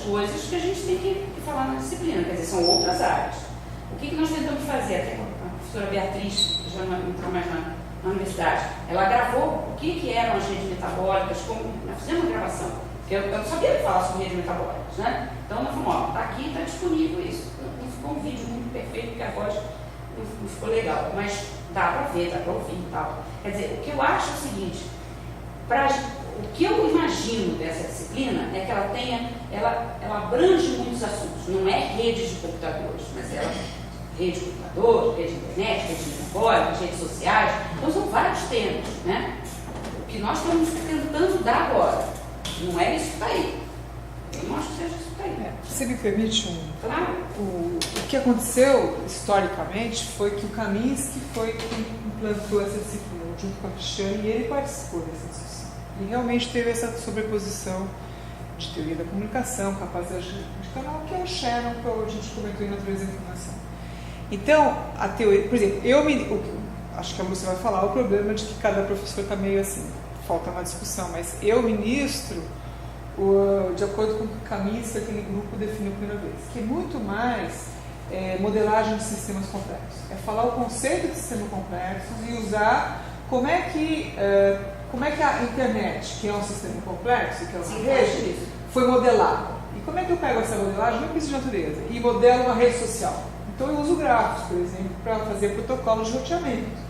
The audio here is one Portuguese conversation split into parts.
coisas que a gente tem que falar na disciplina, quer dizer, são outras áreas. O que nós tentamos fazer? Até a professora Beatriz, que já não entrou mais na universidade, ela gravou o que eram as redes metabólicas, nós fizemos uma gravação, porque eu não sabia falar sobre redes metabólicas, né? Então nós falamos, ó, está aqui, está disponível isso. Não ficou um vídeo muito perfeito, porque a voz não ficou legal, mas dá para ver, dá para ouvir e tal. Quer dizer, o que eu acho é o seguinte, o que eu imagino dessa disciplina é que ela tenha, ela abrange muitos assuntos, não é redes de computadores, mas ela rede de computadores, rede de internet, rede de metabólicas, redes sociais, então são vários temas, né? O que nós estamos tentando dar agora, não é isso que está aí. Eu não acho que seja isso que está aí. Você me permite Claro. O que aconteceu historicamente foi que o Kaminski foi quem implantou essa disciplina junto com a Cristiane, e ele participou dessa discussão. E realmente teve essa sobreposição de teoria da comunicação, capacidade de canal, que é o Shannon, que a gente comentou em Natureza da Informação. Então, a teoria, por exemplo, acho que a Lúcia vai falar o problema de que cada professor está meio assim, falta uma discussão, mas eu ministro de acordo com o Kaminski, aquele grupo definiu a primeira vez, que é muito mais modelagem de sistemas complexos. É falar o conceito de sistema complexo e usar como é que a internet, que é um sistema complexo, que é uma rede, foi modelada. E como é que eu pego essa modelagem, não de natureza, e modelo uma rede social? Então eu uso grafos, por exemplo, para fazer protocolos de roteamento.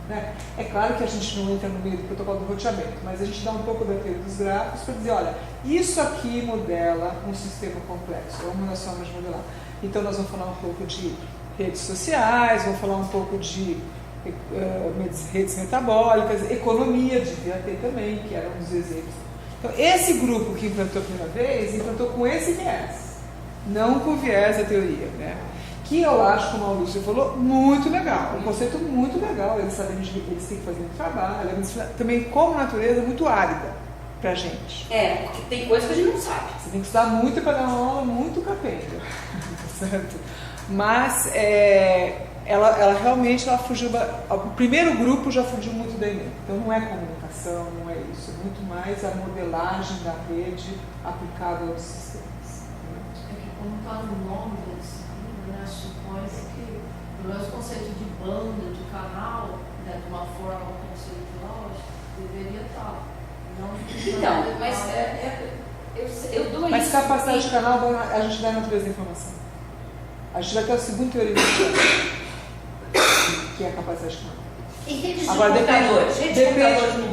Né? É claro que a gente não entra no meio do protocolo do roteamento, mas a gente dá um pouco da teoria dos grafos para dizer, olha, isso aqui modela um sistema complexo, é uma das formas de modelar. Então nós vamos falar um pouco de redes sociais, vamos falar um pouco de redes metabólicas, economia, devia ter também, que era um dos exemplos. Então esse grupo que implantou a primeira vez, implantou com esse viés, não com o viés da teoria, né? Que eu acho, como a Lúcia falou, muito legal, um conceito muito legal, eles sabem que eles têm que fazer um trabalho, também como natureza muito árida pra gente. Porque tem coisa que a gente não sabe. Você tem que estudar muito para dar uma aula muito capenga, certo? Mas ela realmente fugiu, o primeiro grupo já fugiu muito da ENEM, então não é comunicação, não é isso, é muito mais a modelagem da rede aplicada aos sistemas. É que como está no nome da disciplina, né, supõe-se que pelo menos o conceito de banda, de canal, né, de uma forma conceitual, deveria estar. Então, mas eu dou mas isso. capacidade de canal a gente dá na natureza da informação. A gente vai ter o segundo teoria que é a capacidade de canal. E redes de Agora, computadores?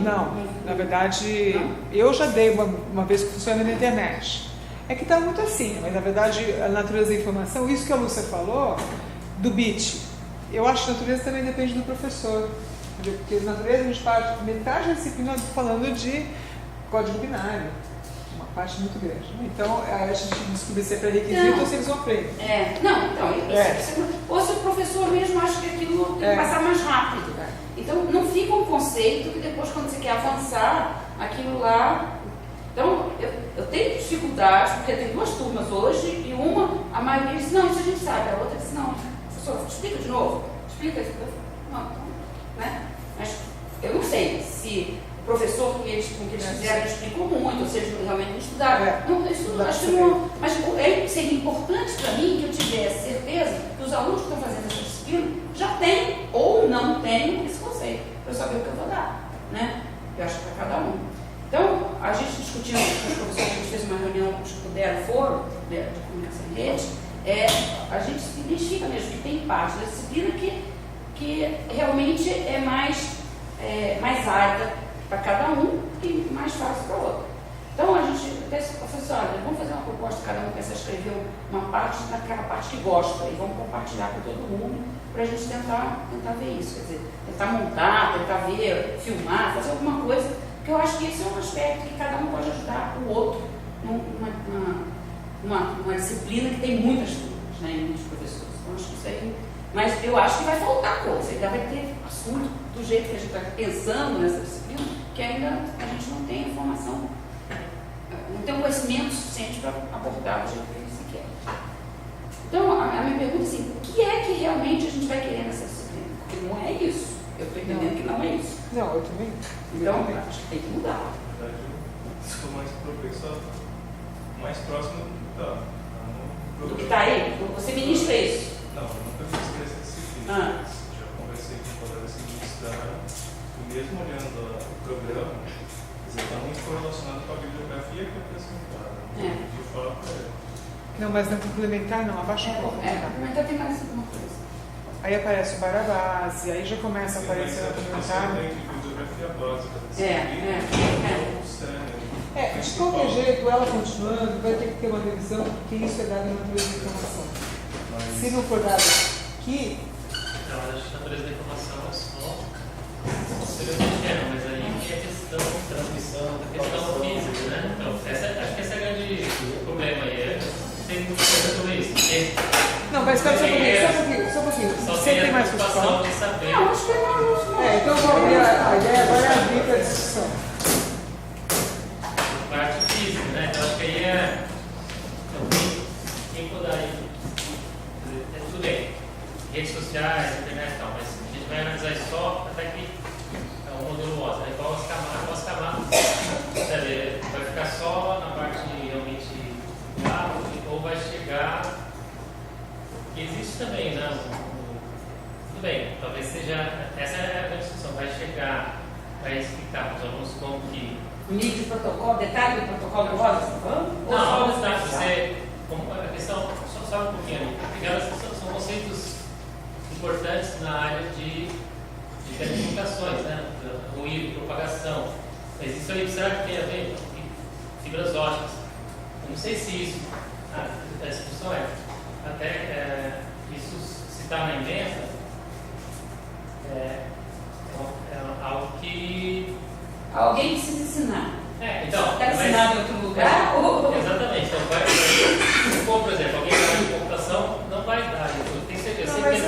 Não, na verdade, eu já dei uma vez que funciona na internet. É que está muito assim, mas na verdade a natureza da informação, isso que a Lúcia falou, do bit, eu acho que a natureza também depende do professor. Porque na natureza a gente parte, metade da disciplina falando de código binário, uma parte muito grande. Então a gente descobre se é pré-requisito ou se eles vão aprender. Ou se o professor mesmo acha que aquilo tem que passar mais rápido. Então não fica um conceito que depois, quando você quer avançar, aquilo lá. Então eu tenho dificuldade, porque tem duas turmas hoje e a maioria diz, não, isso a gente sabe, a outra diz, não, professor, explica de novo, explica isso. Não, né? Mas eu não sei se o professor com que eles fizeram explicou muito, ou seja, realmente não estudaram. Acho que não, mas seria importante para mim que eu tivesse certeza que os alunos que estão fazendo essa disciplina já têm ou não têm esse conceito, para eu saber o que eu vou dar, né? Eu acho que para cada um. Então, a gente discutiu com os professores, a gente fez uma reunião com os que puderam, foram, de comunicação em rede, a gente se identifica mesmo que tem parte da disciplina que realmente é mais árida para cada um e mais fácil para o outro. Então a gente até falou assim, olha, vamos fazer uma proposta, cada um pensa escrever uma parte naquela parte que gosta e vamos compartilhar com todo mundo para a gente tentar ver isso, quer dizer, tentar montar, tentar ver, filmar, fazer alguma coisa, porque eu acho que esse é um aspecto que cada um pode ajudar o outro numa disciplina que tem muitas turmas, né, e muitos professores. Então acho que isso aí. Mas eu acho que vai faltar coisa, ainda vai ter assunto do jeito que a gente está pensando nessa disciplina, que ainda a gente não tem informação, não tem um conhecimento suficiente para abordar do jeito que se quer. Então, a minha pergunta é assim, o que é que realmente a gente vai querer nessa disciplina? Porque não é isso. Eu estou entendendo que não é isso. Não, eu também. Então, acho que tem que mudar. Na verdade, se for mais professor, mais próximo Então, Do que está aí? Você ministra isso? não, eu nunca fiz essa disciplina. Ah. Já conversei com colegas que ministraram, e mesmo olhando o programa, está muito correlacionado com a bibliografia que é apresentada. De fato, Não, mas não complementar não, abaixa um pouco. Complementar tem mais alguma coisa. Aí aparece o Barabás, aí já começa a aparecer o complementar. tem bibliografia básica da De qualquer jeito, ela continuando, vai ter que ter uma revisão, porque isso é dado na natureza da informação. Se não for dado aqui. Não, acho que a natureza da informação é só seria o que é, mas aí é questão de transmissão, questão física, né? Então, acho que esse é o grande problema aí. Tem muita coisa sobre isso. Não, mas espera só um pouquinho. Só Você tem mais preocupação de saber. Não, acho que não. Então qual é a ideia agora é abrir para a discussão. Parte física, né? Então acho que aí é. Quem puder aí. Tudo bem. Redes sociais, internet e tal, mas a gente vai analisar isso só até que é um modelo OSA, né? Qual as camadas. Vai ficar só na parte realmente claro, ou vai chegar. Existe também, né? Tudo bem, talvez seja. Essa é a discussão, vai chegar a explicar para os alunos como que. O nível de protocolo, detalhe do protocolo do Rosa, você está falando? Ou só Não, o tá, especial? a questão, só um pouquinho ali, porque elas são conceitos importantes na área de telecomunicações, né? Ruído, propagação. Mas isso aí, será que tem a ver com fibras óticas? Eu não sei se isso, a discussão é, até isso se está na emenda, é algo que. Alguém precisa ensinar. Então. Está ensinado em outro lugar? Exatamente. Então, se for, por exemplo, alguém que de computação, não vai dar. Eu tenho certeza. Não, mas eu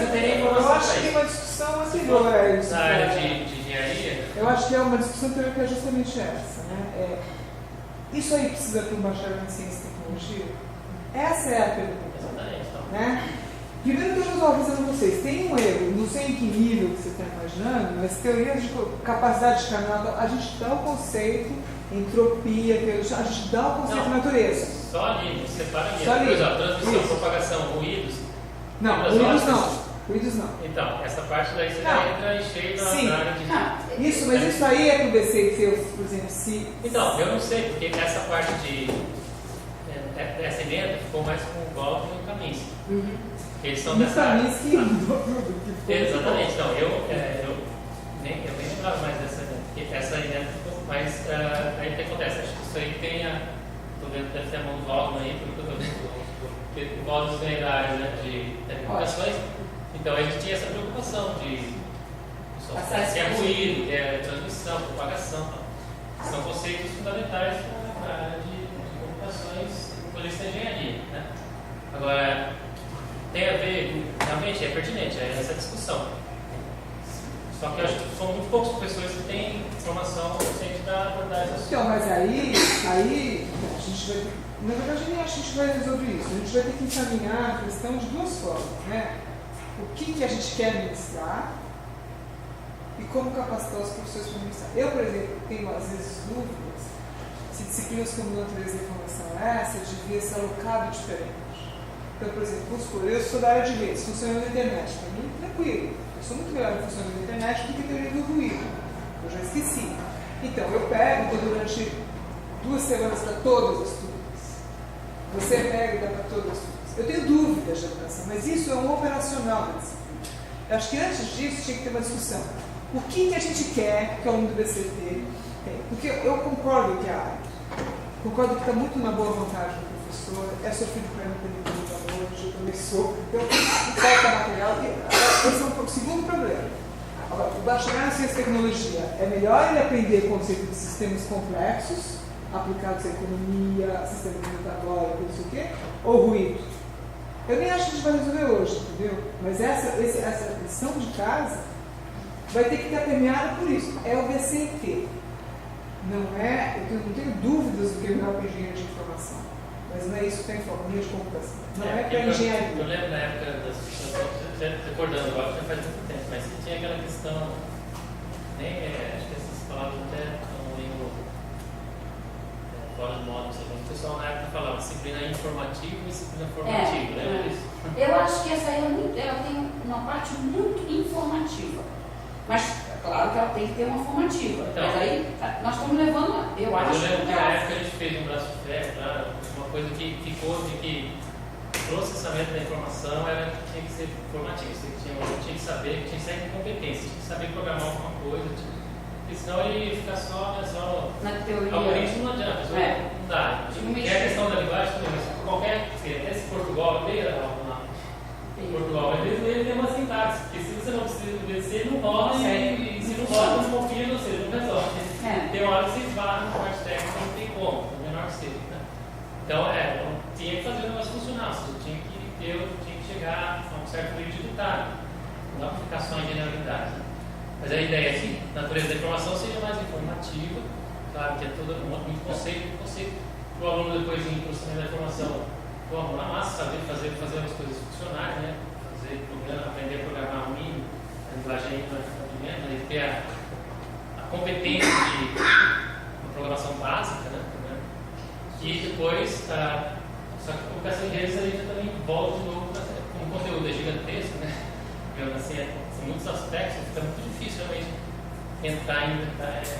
acho que tem uma discussão anterior a isso. Na área de engenharia? Eu acho que é uma discussão anterior que é justamente essa. Né? Isso aí precisa ter um bacharel em ciência e tecnologia? Essa é a pergunta. Exatamente. Então. Né? Primeiro que eu estou avisando vocês, tem um erro, não sei em que nível que você está imaginando, mas teoria de capacidade de canal, a gente dá o conceito, entropia, a gente dá o conceito de natureza. Só ali, separa ali. Só ali. Por exemplo, transmissão, Isso. propagação, ruídos. Não, ruídos não. Ruídos não. Então, essa parte daí você já entra em cheio na área de. Isso, mas isso aí é para o BC, por exemplo, se. Então, eu não sei, porque essa parte de. Essa emenda ficou mais com o Gold e o Kaminski. Eles são dessa área. Exatamente, então, eu nem lembrava mais dessa emenda. Essa emenda ficou mais. Aí o que acontece? Acho que isso aí tem a. Estou vendo, deve ter a mão do Waldman aí, pelo que eu estou vendo. Porque o Waldman vem da área, né, de telecomunicações. Então a gente tinha essa preocupação de se é ruído, que é transmissão, propagação. São conceitos fundamentais para a área de comunicações e polícia de engenharia. Né? Agora, tem a ver, realmente é pertinente, é essa discussão. Só que eu acho que são muito poucas pessoas que têm formação ciente da abordagem. Então, mas aí a gente vai ter, na verdade nem acho que a gente vai resolver isso. A gente vai ter que encaminhar a questão de duas formas, né? O que a gente quer ministrar e como capacitar os professores para ministrar. Eu, por exemplo, tenho às vezes dúvidas se disciplinas como natureza da informação essa devia ser alocado diferente. Então, por exemplo, vamos supor, eu sou da área de redes, funcionando na internet, para mim, tranquilo. Eu sou muito melhor em funcionando na internet do que teoria do ruído. Eu já esqueci. Então, eu pego durante 2 semanas para todas as turmas. Você pega e dá para todas as turmas. Eu tenho dúvidas de educação, mas isso é um operacional da disciplina. Eu acho que antes disso tinha que ter uma discussão. O que a gente quer que o aluno do BCT tenha? Porque eu concordo que a área, concordo que está muito na boa vontade do professor, é sofrido para mim pelo valor, eu também sou, então falta material. Esse é o segundo problema. Agora, o bacharel em ciência e tecnologia, é melhor ele aprender o conceito de sistemas complexos, aplicados à economia, sistema alimentatório, não sei o quê, ou ruído. Eu nem acho que a gente vai resolver hoje, entendeu? Mas essa lição de casa vai ter que estar permeada por isso. É o BCT. Não é, eu não tenho dúvidas do que é melhor para engenharia de informação. Mas não é isso que tem economia de computação. Não é para engenharia. Eu lembro na época das discussões, recordando agora, já faz muito tempo, mas que tinha aquela questão, acho que essas palavras até estão meio fora do módulo, o pessoal na época falava disciplina informativa e disciplina formativa, lembra disso? Eu acho que essa aí ela tem uma parte muito informativa. Mas, claro que ela tem que ter uma formativa. Então, mas aí nós estamos levando, eu acho. Eu lembro que na época a gente fez um braço de ferro, tá? Uma coisa que ficou de que o processamento da informação era que tinha que ser formativo. Você tinha que saber, tinha que ser competência, tinha que saber programar alguma coisa. Porque senão ele ia ficar só na teoria. Algoritmo não adianta, não dá. E a questão da linguagem também, mas qualquer. Esse Portugal aqui, Portugal, ele tem uma sintaxe, porque se você não precisa obedecer, não rola, e se não rola, não confia em você, não resolve. Tem uma hora que você esbarra na parte técnica, não tem como, o menor que seja. Né? Então, tinha que fazer o negócio funcionar, você tinha que chegar a um certo nível de detalhe, não dá para ficar só em generalidade. Né? Mas a ideia é que a natureza da informação seja mais informativa, claro que é todo muito conceito para o aluno depois em processamento da informação. Vamos lá, massa, saber fazer as coisas funcionarem, né? Fazer programa, aprender a programar o mínimo, a linguagem aí, ter a competência de uma programação básica, né? E depois, só que a publicação de redes a gente também volta de novo, como o conteúdo é gigantesco, né? Assim, são muitos aspectos, fica muito difícil realmente entrar em detalhes.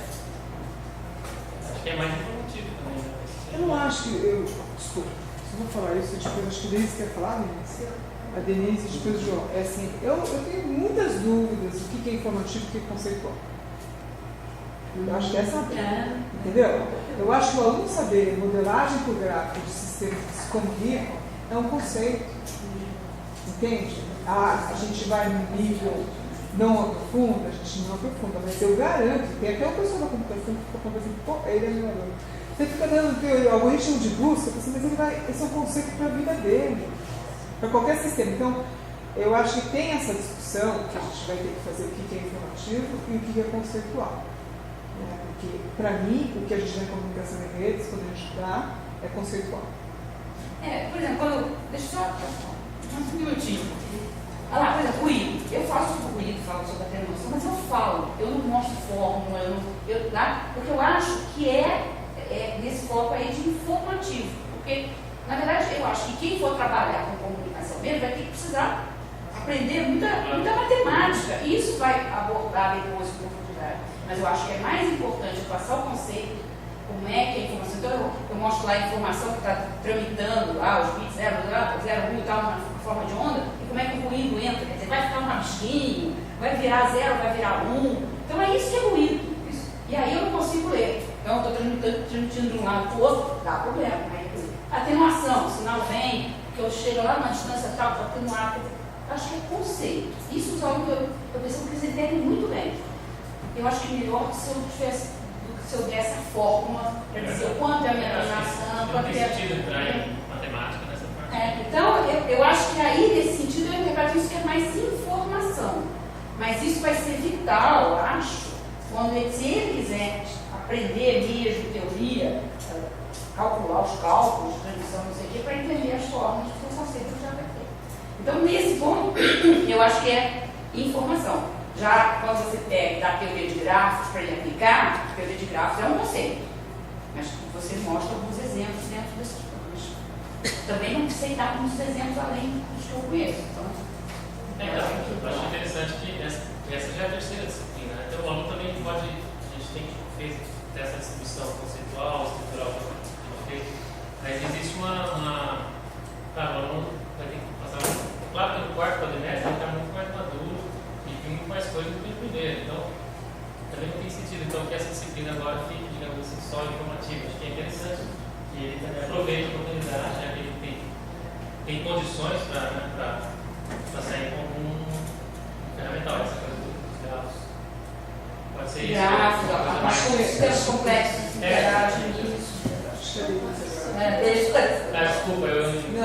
Acho que é mais informativo também. Né? Eu não acho que. Desculpa. Eu vou falar isso, depois acho que a Denise quer falar, Denise? A Denise, depois o João. É assim, eu tenho muitas dúvidas do que é informativo e o que é conceitual. Eu acho que essa é a dúvida, entendeu? Eu acho que o aluno saber modelagem por gráfico de sistemas que se comunicam é um conceito. Entende? A gente vai no nível não aprofunda, a gente não aprofunda, mas eu garanto, tem até uma pessoa da computação que fica conversando, pô, ele é meu aluno. Você fica dando o algoritmo de busca, mas esse é um conceito para a vida dele, para qualquer sistema. Então, eu acho que tem essa discussão que a gente vai ter que fazer o que é informativo e o que é conceitual. Porque, para mim, o que a gente dá em comunicação em redes, quando a gente dá, é conceitual. Por exemplo, deixa eu só um minutinho. Olha lá, por exemplo, ruído. Eu faço sobre ruído, falo sobre a atenuação, mas eu falo, eu não mostro fórmula, porque eu acho que nesse foco aí de informativo. Porque, na verdade, eu acho que quem for trabalhar com comunicação mesmo vai ter que precisar aprender muita matemática. E isso vai abordar depois com profundidade. Mas eu acho que é mais importante eu passar o conceito, como é que é a informação. Então, eu mostro lá a informação que está tramitando lá, os bits 0, 1 e tal, na forma de onda, e como é que o ruído entra. Quer dizer, vai ficar um rabisquinho, vai virar 0, vai virar 1. Então, é isso que é ruído. E aí eu não consigo ler. Então, eu estou transmitindo de um lado para o outro, dá problema. Né? Atenuação, o sinal vem, que eu chego lá numa distância tal, para atenuar. Acho que é conceito. Isso os alunos, eu percebo que eles entendem muito bem. Eu acho que melhor se eu der essa fórmula para dizer o quanto é a minha atenuação, quanto é sentido entrar em matemática nessa parte. Então, eu acho que aí, nesse sentido, eu interpreto isso que é mais informação. Mas isso vai ser vital, eu acho, se ele quiser aprender mesmo teoria, calcular os cálculos, transmissão, não sei o quê, para entender as fórmulas que são aceitas já vai ter. Então, nesse ponto, eu acho que é informação. Já quando você pega e dá teoria de grafos para ele aplicar, teoria de grafos é um conceito. Mas você mostra alguns exemplos dentro desses planos. Também não sei dar muitos exemplos além dos que eu conheço. Então, eu acho interessante que essa já é a terceira disciplina. Né? Então, o aluno também pode, a gente tem que ter essa distribuição conceitual, estrutural, mas existe uma claro, o aluno vai ter que passar, claro que no quarto quadrimestre ele está muito mais maduro e tem muito mais coisas do que no primeiro, então também não tem sentido então que essa disciplina agora fique, digamos assim, só informativa. Acho que é interessante que ele também aproveite a oportunidade, já que ele tem condições para sair com algum ferramental, essa coisa dos grafos. Pode ser isso. Grafos, sistemas complexos, interagem, isso. Desculpa, eu não.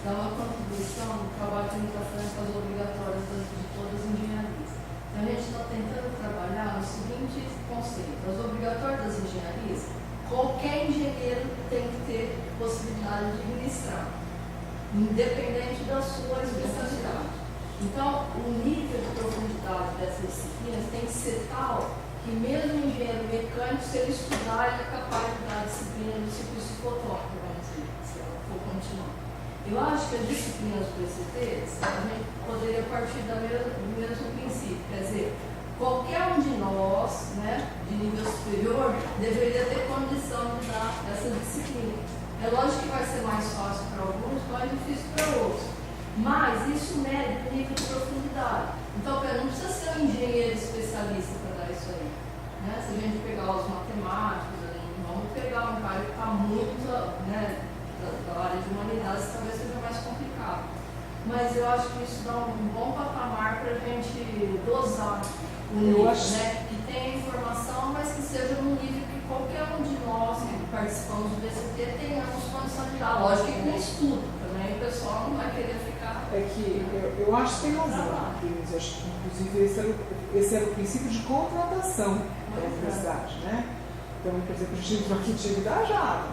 Dá uma contribuição no trabalho que a gente está fazendo com as obrigatórias de todas as engenharias. Então, a gente está tentando trabalhar no seguinte conceito: as obrigatórias das engenharias, qualquer engenheiro tem que ter possibilidade de ministrar, independente da sua especialidade. Então, o nível de profundidade dessas disciplinas tem que ser tal que mesmo o engenheiro mecânico, se ele estudar, ele é capaz de dar a disciplina do ciclo ciclotópico, vamos dizer, se ela for continuar. Eu acho que as disciplinas do PCT, a gente poderia partir do mesmo princípio, quer dizer, qualquer um de nós, né, de nível superior, deveria ter condição de dar essa disciplina. É lógico que vai ser mais fácil para alguns, mais difícil para outros. Mas isso mede o nível de profundidade. Então, não precisa ser um engenheiro especialista para dar isso aí. Né? Se a gente pegar os matemáticos, vamos pegar um cara que está muito, né, da área de humanidades, talvez seja mais complicado. Mas eu acho que isso dá um bom patamar para a gente dosar o nível, né? Que tenha informação, mas que seja num nível que qualquer um de nós que participamos do BCT tenhamos condição de dar. Lógico que com estudo também, o pessoal não vai querer ficar. É que eu acho que tem razão, Denise. Acho que, inclusive, esse era o princípio de contratação da universidade, né? Então, por exemplo, a gente entrou aqui de atividade já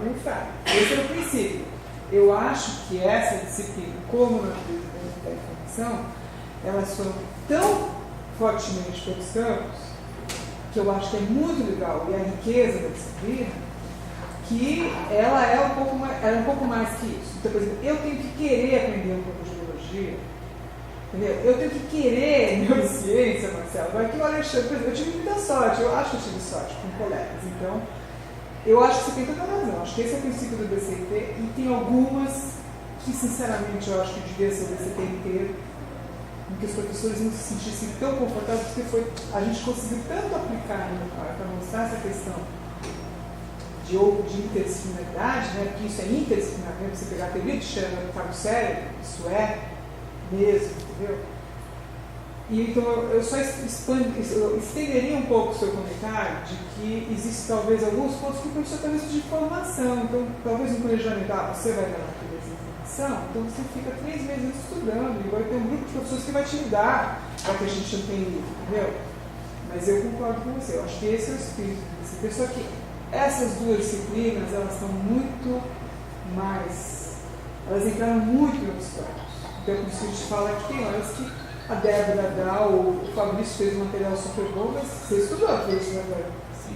meio fraco. Esse era o princípio. Eu acho que essa disciplina, como na ciência da informação, elas foram tão fortemente pelos campos, que eu acho que é muito legal, e a riqueza da disciplina, que ela é um pouco mais que isso. Então, por exemplo, eu tenho que querer aprender um pouco de biologia, entendeu? Eu tenho que querer neurociência, Marcelo. Aqui o Alexandre, por exemplo, eu tive muita sorte, eu acho que eu tive sorte com colegas, então eu acho que você tem toda a razão. Acho que esse é o princípio do BCT, e tem algumas que, sinceramente, eu acho que devia ser o BCT inteiro, em que os professores não se sentissem tão confortáveis, porque a gente conseguiu tanto aplicar para mostrar essa questão de interdisciplinaridade, né? Porque isso é interdisciplinar, né? Você pegar a teoria de Shannon para o cérebro, isso é mesmo, entendeu? E então eu só estenderia um pouco o seu comentário de que existem talvez alguns pontos que o professor talvez de formação. Então, talvez no planejamento, você vai dar uma teoria de informação, então você fica 3 meses estudando e vai ter um grupo de professores que vai te dar para que a gente não tenha livro, entendeu? Mas eu concordo com você, eu acho que esse é o espírito desse pessoa que essas duas disciplinas, elas estão muito mais, elas entraram muito nos campos. Então, por isso que a gente fala que tem horas que a Débora dá, o Fabrício fez um material super bom, mas você estudou isso, né, Débora?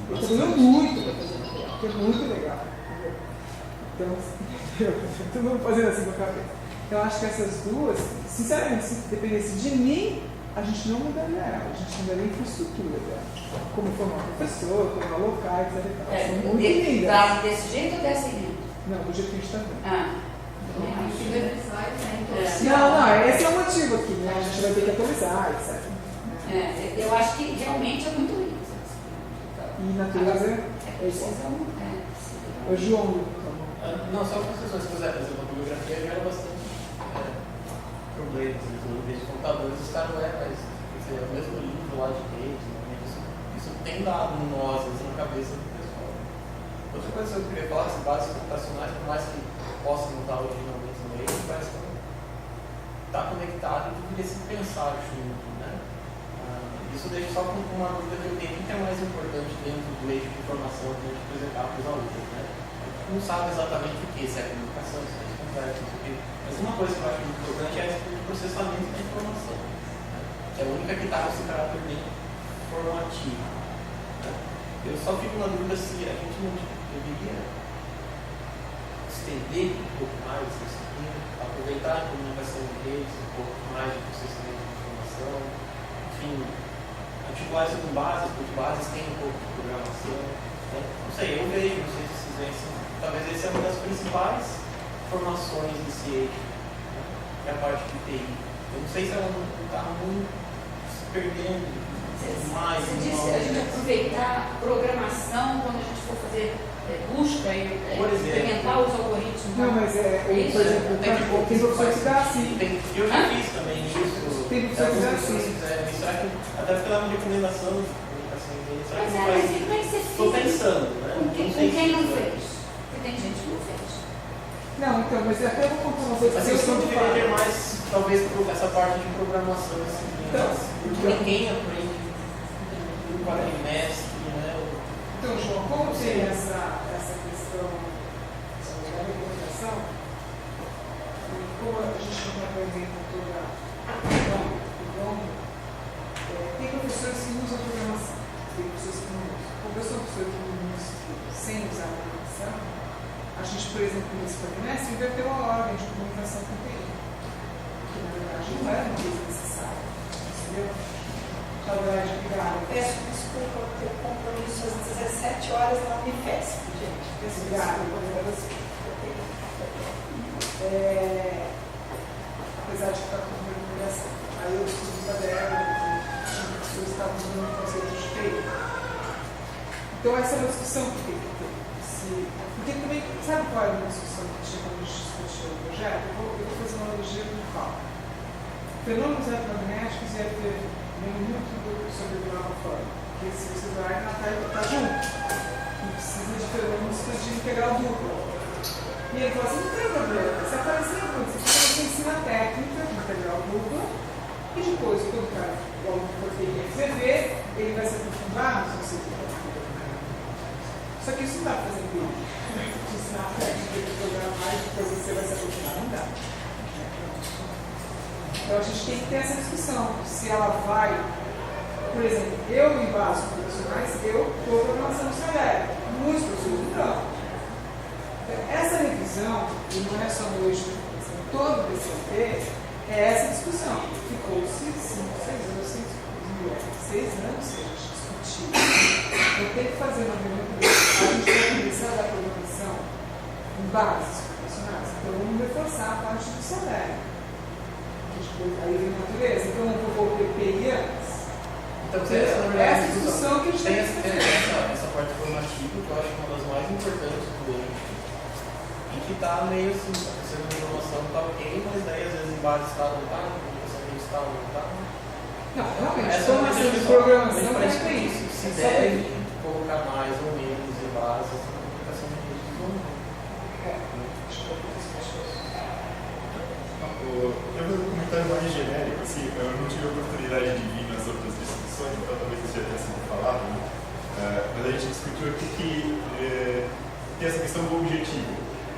Ele estudou muito para fazer o material, que é muito legal, entendeu? Então, todo mundo fazendo assim com a cabeça. Eu acho que essas duas, sinceramente, se dependesse de mim, a gente não mudaria ela, a gente mudaria a infraestrutura dela. Como formar professor, formar locais, etc. São muito lindas. Desse jeito ou desse jeito? Não, do jeito que a gente está vendo. Não, esse é o motivo aqui, né? A gente vai ter que atualizar, etc. Eu acho que realmente é muito lindo. E natureza é isso. O João. Não, só para as pessoas que quiserem fazer uma bibliografia gera bastante problemas. Os computadores, os caras não mas é o mesmo livro lá de Gates, né? Isso tem dado em nós, na cabeça do pessoal. Outra coisa que eu queria falar, as bases computacionais, por mais que possam não estar originalmente no meio, parece que está conectado e deveria se pensar junto, né? Isso deixa só com uma dúvida que eu tenho, o que é mais importante dentro do eixo de informação que a gente apresentar para os alunos, né? A gente não sabe exatamente o que, se é comunicação, se é conversa, não sei o quê. Mas uma coisa que eu acho muito importante é o processamento da informação, né? Que é a única que está com esse caráter bem formativo. Né? Eu só fico na dúvida se a gente não deveria estender um pouco mais essa disciplina, aproveitar a comunicação de redes, um pouco mais de processamento de informação, enfim, articular isso com bases, porque bases têm um pouco de programação. Né? Não sei, eu vejo, não sei se vocês veem assim, talvez essa é uma das principais formações desse eixo, né? Que é a parte de TI. Eu não sei se ela não está muito se perdendo mais. Você disse a gente aproveitar a programação quando a gente for fazer busca e implementar os algoritmos. Não, mas por exemplo, tem professor que dá assim. Eu já fiz também isso. Tem professor que dá assim. Será que até porque ela é uma recomendação de comunicação dele. Será que Mas como é que você fez? Estou pensando, né? Com quem não fez? Porque tem gente que não fez. Não, então, mas até eu vou contar uma coisa. Mas eu só deveria ter mais, talvez, essa parte de programação. Assim, então, porque ninguém aprende no quadrimestre, né? Então, João, como tem essa questão da recomendação, e como a gente não está aprendendo toda tem professores que usam A gente, por exemplo, nesse quadrimestre, inverteu a ordem de comunicação com o TI. Que, na verdade, não era uma coisa necessária. Entendeu? Tchau, Brad, obrigada. Peço desculpa por ter compromisso às 17 horas na Unifesp, gente. Peço desculpa para você. Apesar de estar com uma recomendação. Aí eu estudo da Débora, as pessoas estavam usando o conceito de TI. Então essa é uma discussão que tem que ter. Porque também, sabe qual é a discussão que tinha quando a gente discutiu o projeto? Eu vou fazer uma analogia com o cálculo. Fenômenos eletromagnéticos e muito sobre o nova forma. Porque se você vai, está junto. Não precisa de fenômenos de integral dupla. E ele fala assim, não tem problema. Se aparecer muito, você ensina a técnica de integral dupla e depois, quando o cara, o aluno for ter FCV, ele vai se aprofundar no conceito de só que isso não dá para fazer vídeo. De ensinar a técnica de programar e depois você vai se aprofundar, não dá. Então a gente tem que ter essa discussão. Se ela vai, por exemplo, eu em bases profissionais, eu dou programação no CELEC. Muitos professores não. Então, essa revisão, e não é só no eixo de formação, todo o PCT, é essa discussão. Ficou-se 5, 6 anos sem discutir. 6 anos sem discutir. Então tem que fazer uma reunião. A gente vai começar a dar programação em bases profissionais. Então vamos reforçar a parte do CELEC. Aí vem natureza, então não vou ter PI antes. Então, essa discussão que a gente tem que fazer. Essa parte formativa, que eu acho que é uma das mais importantes do ano. E que está meio assim, a questão de informação está ok, mas daí às vezes em base está não está, em comunicação de está não está. Não, realmente, essa formação de programação é parece que é isso. Se deve colocar mais ou menos em base essa comunicação de redes ou não. Eu vou fazer um comentário mais genérico, assim, eu não tive a oportunidade de vir nas outras discussões, então talvez isso já tenha sido falado, né? Mas a gente discutiu aqui que tem essa questão do objetivo.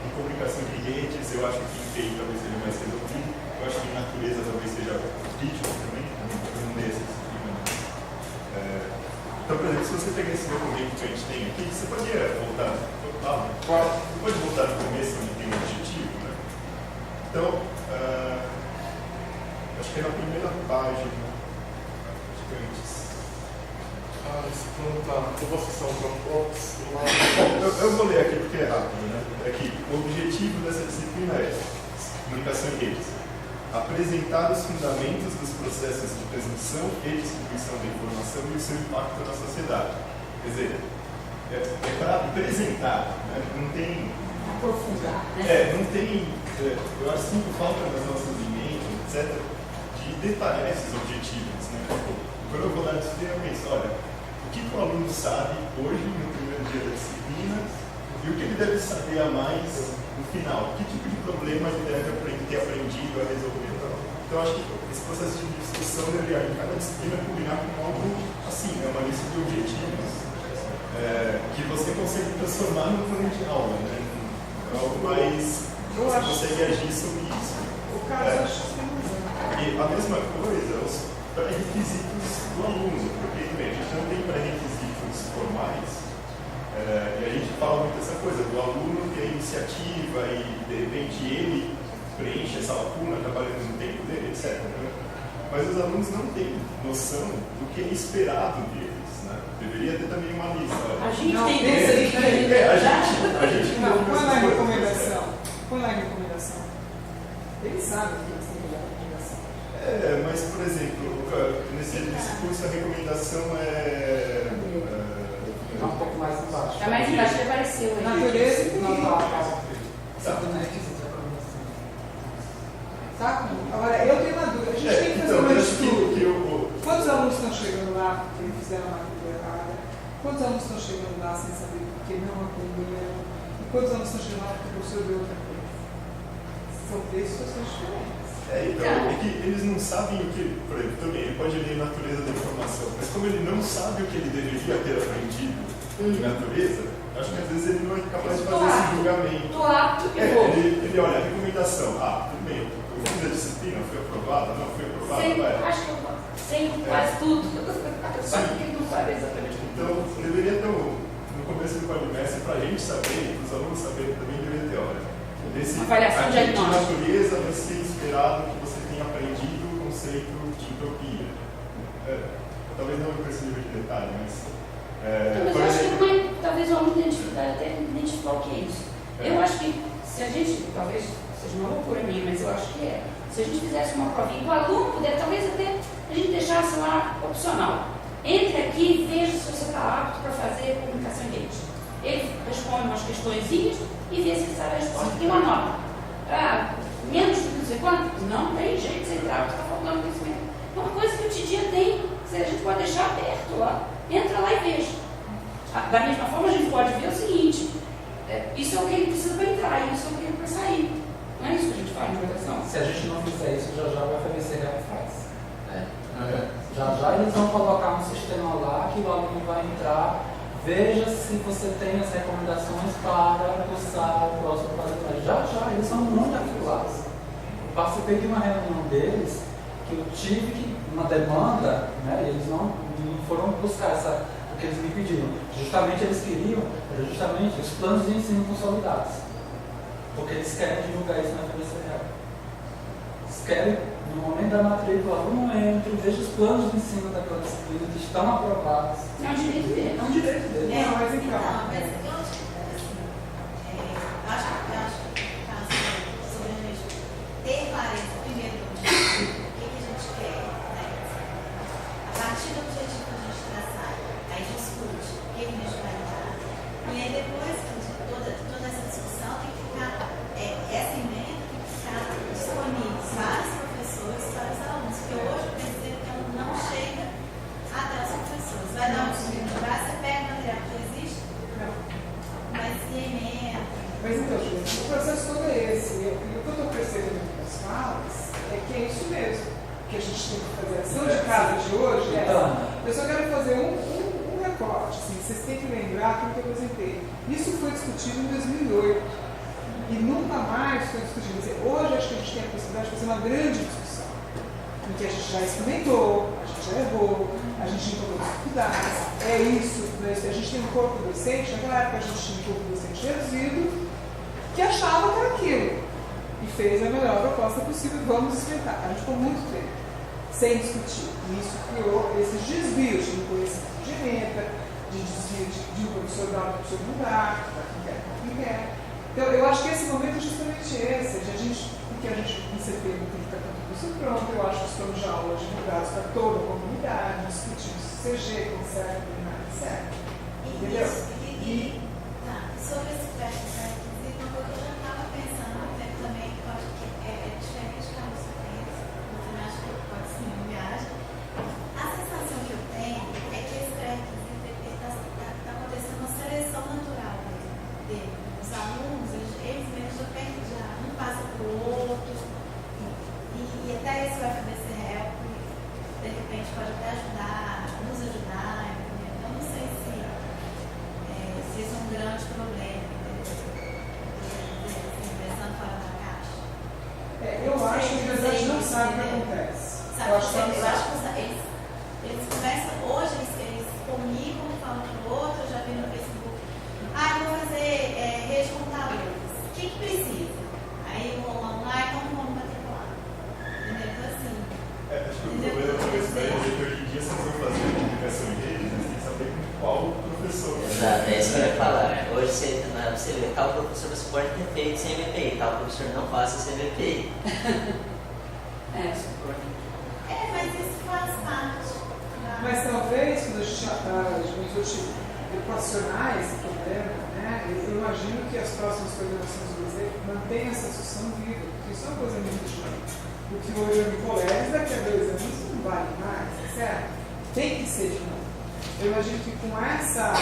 Em comunicação de redes, eu acho que em TI talvez seja mais resolvido, eu acho que em natureza talvez seja crítico também, um desses. Então, por exemplo, se você pegar esse documento que a gente tem aqui, você poderia voltar, pode voltar no começo, onde tem um objetivo, né? Então, acho que é na primeira página, acho que antes. Esse plano está composição proposta. Eu vou ler aqui porque é rápido, né? Aqui, o objetivo dessa disciplina é comunicação em redes. Apresentar os fundamentos dos processos de transmissão e distribuição da informação e o seu impacto na sociedade. Quer dizer, é para apresentar, né? Não tem. Aprofundar. Não tem. Eu acho que falta nas nossas emendas, etc., de detalhar esses objetivos. Né? Quando eu vou dar disciplina, eu penso, olha, o que o aluno sabe hoje, no primeiro dia da disciplina, e o que ele deve saber a mais no final? Que tipo de problema ele deve ter aprendido a resolver? Então, acho que esse processo de discussão deveria, em cada disciplina, combinar com algo assim, uma lista de objetivos que você consegue transformar no plano de aula, né? Algo mais. Você consegue agir sobre isso. O caso, eu acho que E a mesma coisa, os pré-requisitos do aluno, porque bem, a gente não tem pré-requisitos formais, e a gente fala muito dessa coisa, do aluno ter iniciativa e de repente ele preenche essa lacuna trabalhando no tempo dele, etc. Né? Mas os alunos não têm noção do que é esperado deles. Né? Deveria ter também uma lista. A gente não, tem dessa lista. A gente não, põe lá em recomendação. Põe lá em recomendação. Eles sabem que eles têm que dar recomendação. Mas, por exemplo, nesse curso a recomendação é um pouco mais embaixo. Está mais embaixo, que apareceu aí. Natureza e Não, tá? Agora, eu tenho uma dúvida. A gente tem que fazer um estudo. Quantos alunos estão chegando lá porque fizeram uma coisa errada? Quantos alunos estão chegando lá sem saber porque não aprenderam? E quantos alunos estão chegando lá porque o professor deu outra coisa? São três situações diferentes. Então, é que eles não sabem o que, por exemplo, também, ele pode ler a natureza da informação, mas como ele não sabe o que ele deveria ter aprendido em natureza, acho que às vezes ele não é capaz de fazer esse julgamento. Do ato e vou. Ele olha a recomendação, tudo bem, eu fiz a disciplina, foi aprovada, não foi aprovada, Acho que eu sei quase tudo. Só que ele não sabe exatamente. Então, deveria ter, no começo do quadrimestre, para a gente saber, para os alunos saberem também, deveria ter, olha, desse Avaliação aqui de diagnóstica. natureza vai ser esperado que você tenha aprendido o conceito de entropia. Talvez não com esse nível de detalhe, mas... Mas eu acho que talvez o aluno tenha dificuldade até de identificar o que é isso. Eu acho que se a gente, talvez seja uma loucura minha, mas eu acho que é. Se a gente fizesse uma provinha, o aluno puder, talvez até a gente deixasse lá opcional. Entre aqui e veja se você está apto para fazer comunicação em rede. Ele responde umas questõezinhas e vê se ele sabe a resposta. Tem uma nota. Menos do que não sei quanto? Não tem jeito de você entrar, você está faltando conhecimento. É uma coisa que o dia tem, a gente pode deixar aberto lá. Entra lá e veja. Da mesma forma, a gente pode ver o seguinte: isso é o que ele precisa para entrar, isso é o que ele precisa sair. Não é isso que a gente faz na redação? Se a gente não fizer isso, já o FABC faz. Já eles vão colocar um sistema lá que o aluno vai entrar, veja se você tem as recomendações para cursar o próximo quadrimestre. Já, eles são muito articulados. Eu participei de uma reunião deles que eu tive uma demanda, né, e eles não foram buscar o que eles me pediram. Justamente eles queriam, os planos de ensino consolidados. Porque eles querem divulgar isso na FABC Real. Eles querem, no momento da matrícula, no momento, veja os planos de ensino daquela disciplina que estão aprovados. É um direito dele. É um direito dele. Não, mas então. Mas eu acho que sobre a gente ter clareza, primeiro, do que a gente quer, né? A partir do objetivo que a gente traçar, aí discute o que a gente vai dar. E aí depois de toda essa discussão, tem que ficar, essa emenda tem que ficar disponível para os professores, para os alunos, porque hoje eu percebo que ela não chega até os professores. Vai dar um estudo de base, você pega o material que existe, mas se emenda. Mas então, gente, o processo todo é esse. E o que eu estou percebendo nas falas é que é isso mesmo. Que a gente tem que fazer. A ação de casa de hoje é essa. Eu só quero fazer um recorte. Assim, vocês têm que lembrar aquilo que eu apresentei. Isso foi discutido em 2008. E nunca mais foi discutido. Quer dizer, hoje acho que a gente tem a possibilidade de fazer uma grande discussão. Em que a gente já experimentou, a gente já errou, a gente encontrou dificuldades. É isso. A gente tem um corpo docente, naquela época a gente tinha um corpo docente reduzido, que achava que era aquilo. E fez a melhor proposta possível, vamos experimentar. A gente ficou muito tempo sem discutir. E isso criou esses desvios de conhecimento de emenda, de desvio de um professor dar para o professor mudar, para quem quer. Então, eu acho que esse momento é justamente esse, porque a gente em setembro tem que estar com o curso pronto. Eu acho que os planos de aula divulgados para toda a comunidade, discutimos CG, conserto, primário, etc. Entendeu? Tá, sobre esse pré-requisito, uma coisa que eu já estava pensando há tempo também, que eu acho que é diferente da nossa crença, eu também acho que pode ser uma viagem. A sensação que eu tenho é que esse pré-requisito está acontecendo uma seleção natural dele. Os alunos, eles mesmos já um passa para o outro, e até esse FABC Help, de repente, pode até nos ajudar, entendeu? Eu não sei se esse é um grande problema, pensando fora da caixa. Eu acho que na verdade não sabe o que acontece. Eu acho que eles conversam, hoje eles comunicam, um falam para o outro, eu já vi no Facebook, eu vou fazer rede de computadores, o que precisa? Aí o aluno, então vamos matricular. Entendeu? Então assim. Acho que o problema talvez vai ser que hoje em dia, se você for fazer comunicação em rede, você tem que saber com qual professor. Exato, é isso que eu ia falar. Hoje você vê, tal professor você pode ter feito sem VPI, tal professor não faça sem VPI. Mas isso faz parte. Mas talvez, quando a gente equacionar esse problema, né, eu imagino que as próximas coordenações do Brasil mantenham essa discussão viva, porque isso é uma coisa muito diferente. O que hoje é em colégios, daqui a 2 anos não vale mais, certo? Tem que ser de novo. Eu imagino que com essa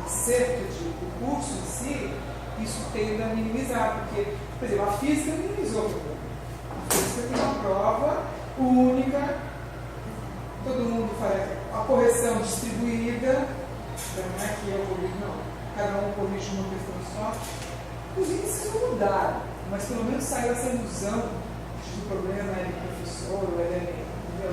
acerto do curso em si, isso tende a minimizar, porque, por exemplo, a física minimizou o problema. A física tem uma prova única, todo mundo faz a correção distribuída, então não é que eu corrijo, não. Cada um corrige uma questão só. Os índices não mudaram, mas pelo menos saiu essa ilusão de que o problema é do professor ou é do elemento.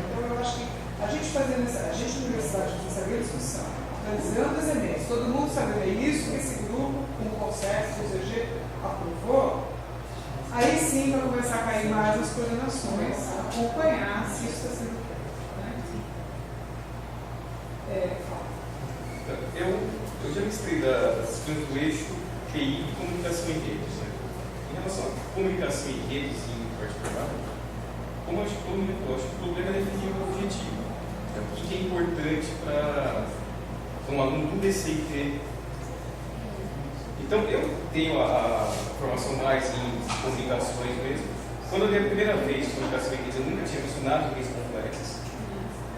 Então eu acho que a gente fazendo a gente na universidade fez essa grande discussão, analisando as emendas, todo mundo sabe, é isso que esse grupo, com o consenso, o CG, aprovou, aí sim vai começar a cair mais as coordenações, acompanhar se isso está sendo feito. Eu já misturei das disciplinas do eixo TI e comunicação em redes. Né? Em relação à comunicação em redes, em particular, como eu acho que o problema é definir o objetivo. Né? O que é importante para um aluno do DCIT. Então, eu tenho a formação mais em comunicações mesmo. Quando eu dei a primeira vez comunicação em redes, eu nunca tinha visto nada de redes complexas.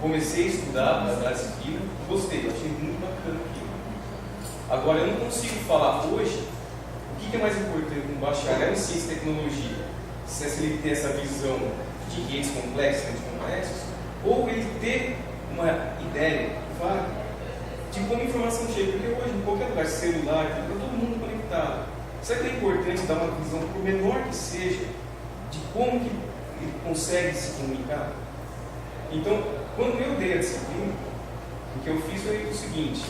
Comecei a estudar a disciplina, gostei, eu achei muito bacana aquilo. Agora, eu não consigo falar hoje o que é mais importante um bacharel em ciência e tecnologia, se ele ter essa visão de redes complexas, redes complexas, ou ele ter uma ideia vaga de como a informação chega, porque hoje, em qualquer lugar, celular, está todo mundo conectado. Será que é importante dar uma visão, por menor que seja, de como que ele consegue se comunicar? Então, quando eu dei a disciplina, o que eu fiz foi o seguinte,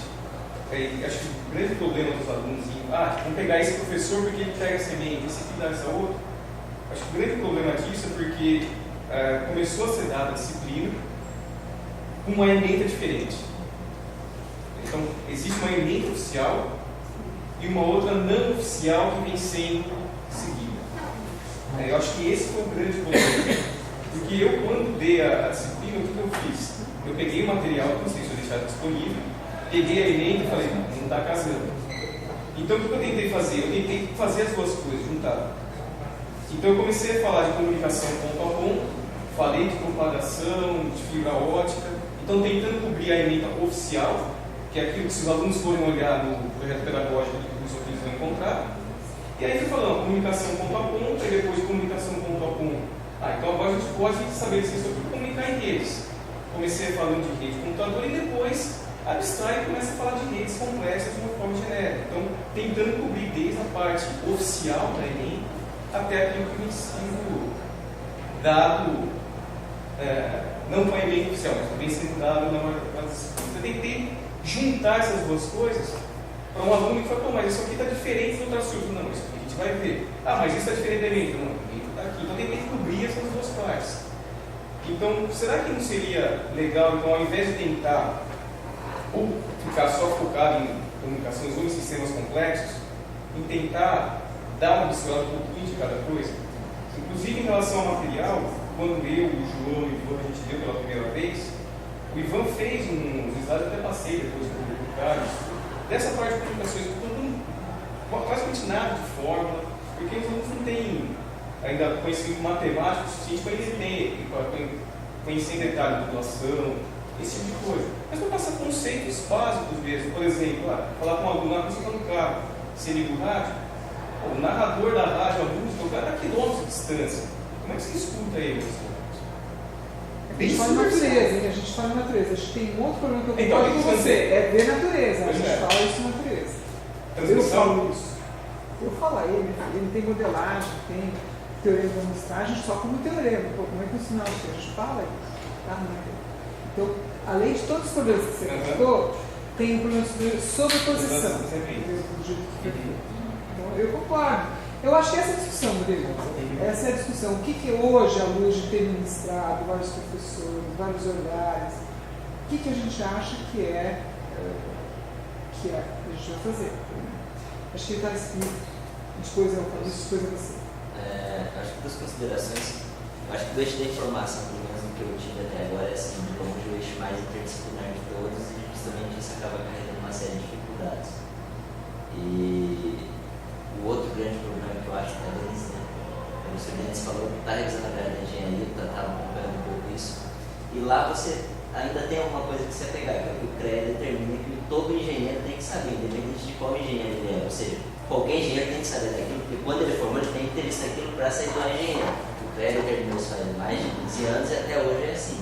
acho que o grande problema dos alunos vamos pegar esse professor porque ele pega a semente, esse aqui dá essa outra. Acho que o grande problema disso é porque começou a ser dada a disciplina com uma ementa diferente. Então, existe uma ementa oficial e uma outra não oficial que vem sendo seguida. Eu acho que esse foi o grande problema. Porque eu, quando dei a disciplina, o que eu fiz? Eu peguei o material, não sei se eu deixar disponível, peguei a ementa e falei, não está casando. Então, o que eu tentei fazer? Eu tentei fazer as duas coisas, juntar. Então, eu comecei a falar de comunicação ponto a ponto, falei de propagação, de fibra ótica. Então, tentando cobrir a ementa oficial, que é aquilo que se os alunos forem olhar no projeto pedagógico do curso que eles vão encontrar. E aí, fui falando comunicação ponto a ponto, e depois de comunicação ponto a ponto. Então agora a gente pode estabelecer sobre comunicar em redes. Comecei falando de rede de computador e depois abstrai e começa a falar de redes complexas de uma forma genérica. Então, tentando cobrir desde a parte oficial da Enem até aquilo que vem sendo dado, não com a Enem oficial, mas vem sendo dado na maioria das disciplinas. Eu tentei juntar essas duas coisas para um aluno que fala, mas isso aqui está diferente do outro assunto. Não, isso aqui a gente vai ver. Mas isso está diferente da Enem. Não. Aqui. Então, tem que cobrir essas duas partes. Então, será que não seria legal, então, ao invés de tentar ou ficar só focado em comunicações ou em sistemas complexos, em tentar dar uma misturada um pouquinho de cada coisa? Inclusive, em relação ao material, quando eu, o João e o Ivan, a gente deu pela primeira vez, o Ivan fez uns slides, até passei depois para o Carlos, dessa parte de comunicações, praticamente nada de fórmula, porque os alunos não têm ainda conhecimento matemático suficiente para entender, para conhecer em detalhe população, esse tipo de coisa. Mas para passar conceitos básicos mesmo, por exemplo, falar com um aluno que está no carro, se liga o rádio, o narrador da rádio, a música, o cara está a quilômetros de distância. Como é que você escuta ele? A gente fala natureza, hein? A gente fala natureza. Acho que tem um outro problema que eu concordo com você, é ver natureza. A gente fala isso natureza. Eu falo isso. Eu falo ele tem modelagem, tem teorema da amostragem só como teorema. Como é que o sinal chega? A gente fala isso. Tá? Então, além de todos os problemas que você citou, tem um problema de sobreposição. Então, eu concordo. Eu acho que essa é a discussão, Rodrigo. Essa é a discussão. O que hoje, à luz de ter ministrado vários professores, vários olhares, o que a gente acha que a gente vai fazer? Acho que ele está escrito. Depois eu falo isso, depois é você. Acho que duas considerações. Acho que o eixo da informação, pelo menos no que eu tive até agora, é assim, de longe o eixo mais interdisciplinar de todos, e justamente isso acaba carregando uma série de dificuldades. E o outro grande problema que eu acho que talvez, o professor Denis falou, está revisando a grade da engenharia, estava acompanhando um pouco isso, e lá você ainda tem alguma coisa que você pegar, que o CREA determina que todo engenheiro tem que saber, independente de qual engenheiro ele é, ou seja, qualquer engenheiro tem que saber daquilo, porque quando ele formou, ele tem que ter visto aquilo para sair do engenheiro. O CREA determinou isso faz mais de 15 anos e até hoje é assim.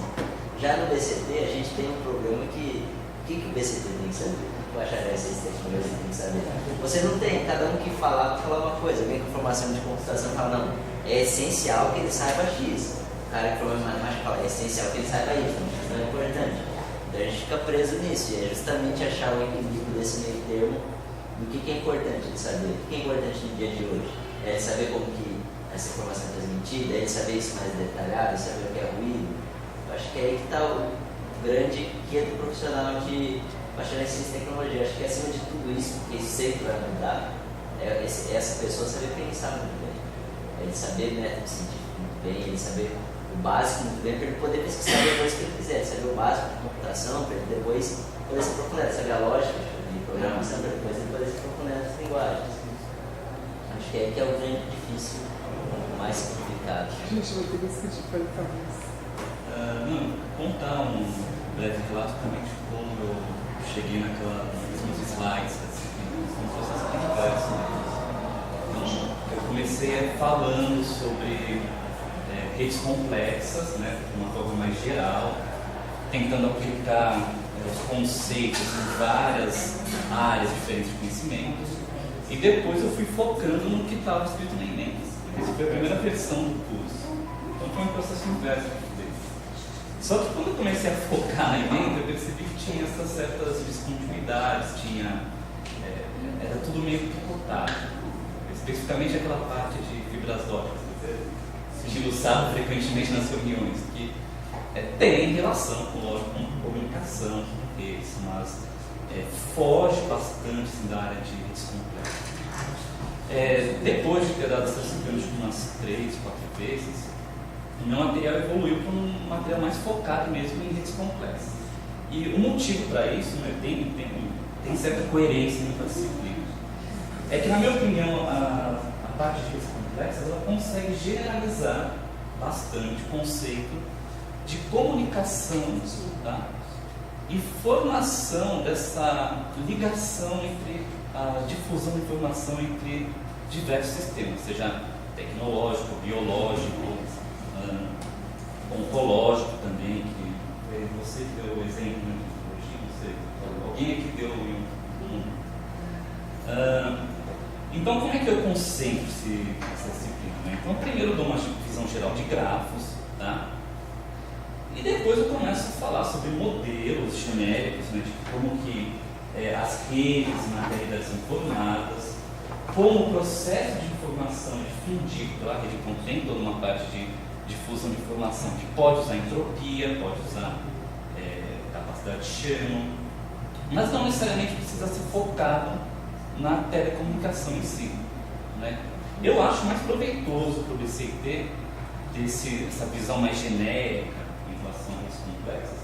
Já no BCT, a gente tem um problema que o que o BCT tem que saber? O bacharel em ciência e tecnologia tem que saber? Você não tem, cada um que falar uma coisa, alguém com formação de computação fala, não, é essencial que ele saiba X. O cara que formou em matemática fala, é essencial que ele saiba Y, isso não é importante. Então a gente fica preso nisso, e é justamente achar o equilíbrio desse meio termo do que é importante de saber, o que é importante no dia de hoje. É saber como que essa informação é transmitida, é saber isso mais detalhado, saber o que é ruído. Eu acho que é aí que está o grande guia do profissional de bacharel em ciência e tecnologia. Eu acho que acima de tudo isso, porque isso sempre vai mudar, é essa pessoa saber pensar muito bem, é ele saber método científico muito bem, ele saber o básico muito bem, para ele poder pesquisar depois que ele quiser, saber o básico de computação, para ele depois poder se aprofundar, saber a lógica de programação, para depois ele poder se aprofundar nas linguagens. Acho que é aí que é o grande difícil, o mais complicado. Gente, vai ter que discutir para ele talvez. Contar um breve relato também de como eu cheguei naqueles slides, assim, como se fosse as atividades. Então, eu comecei falando sobre redes complexas, né, de uma forma mais geral, tentando aplicar os conceitos em várias áreas diferentes de conhecimentos, e depois eu fui focando no que estava escrito na Enem. Essa foi a primeira versão do curso. Então foi um processo inverso que eu fiz. Só que quando eu comecei a focar na Enem, eu percebi que tinha essas certas descontinuidades, era tudo meio picotado. Especificamente aquela parte de fibras ópticas, que a gente usava frequentemente nas reuniões, que tem relação com comunicação, com redes, mas foge bastante assim, da área de redes complexas. Depois de ter dado essas disciplinas umas 3, 4 vezes, o meu material evoluiu para um material mais focado mesmo em redes complexas. E o motivo para isso, né, tem certa coerência entre as disciplinas. É que, na minha opinião, a parte de redes complexas ela consegue generalizar bastante o conceito de comunicação, tá? E formação dessa ligação entre a difusão de informação entre diversos sistemas, seja tecnológico, biológico, oncológico também, que você deu o exemplo de oncologia, não sei, alguém aqui deu então, como é que eu concentro essa disciplina? Né? Então, primeiro eu dou uma visão geral de grafos, tá? E depois eu começo a falar sobre modelos genéricos, né, de como que as redes na realidade são formadas, como o processo de informação é difundido, a rede contém toda uma parte de difusão de informação que pode usar entropia, pode usar capacidade de Shannon, mas não necessariamente precisa ser focado na telecomunicação em si. Né? Eu acho mais proveitoso para o BCI ter essa visão mais genérica em relação a redes complexas,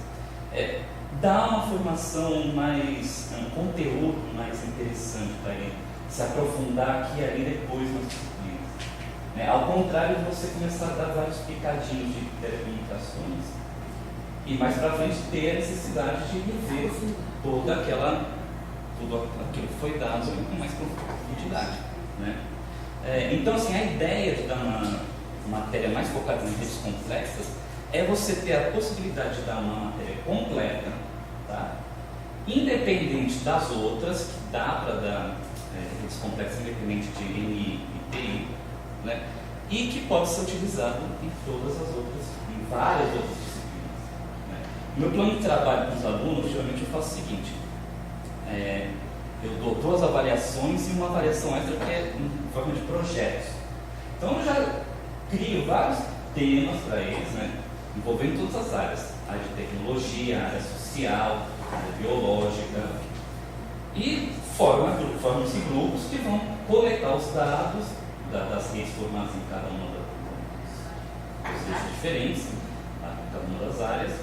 dar uma formação mais, um conteúdo mais interessante para ele se aprofundar aqui e ali depois nas disciplinas. Né? Ao contrário de você começar a dar vários picadinhos de telecomunicações e mais para frente ter a necessidade de rever tudo aquilo que foi dado com mais profundidade. Né? Então, assim, a ideia de dar uma matéria mais focada em redes complexas é você ter a possibilidade de dar uma matéria completa, tá? Independente das outras, que dá para dar redes complexas independente de NI e TI, né? E que pode ser utilizado em todas as outras, em várias outras disciplinas. Né? No meu plano de trabalho com os alunos, geralmente eu faço o seguinte, eu dou 2 avaliações e uma avaliação extra que é em forma de projetos. Então eu já crio vários temas para eles, né, envolvendo todas as áreas, área de tecnologia, área social, área biológica, e formam-se grupos que vão coletar os dados das redes formadas em cada uma das redes diferentes, tá, em cada uma das áreas,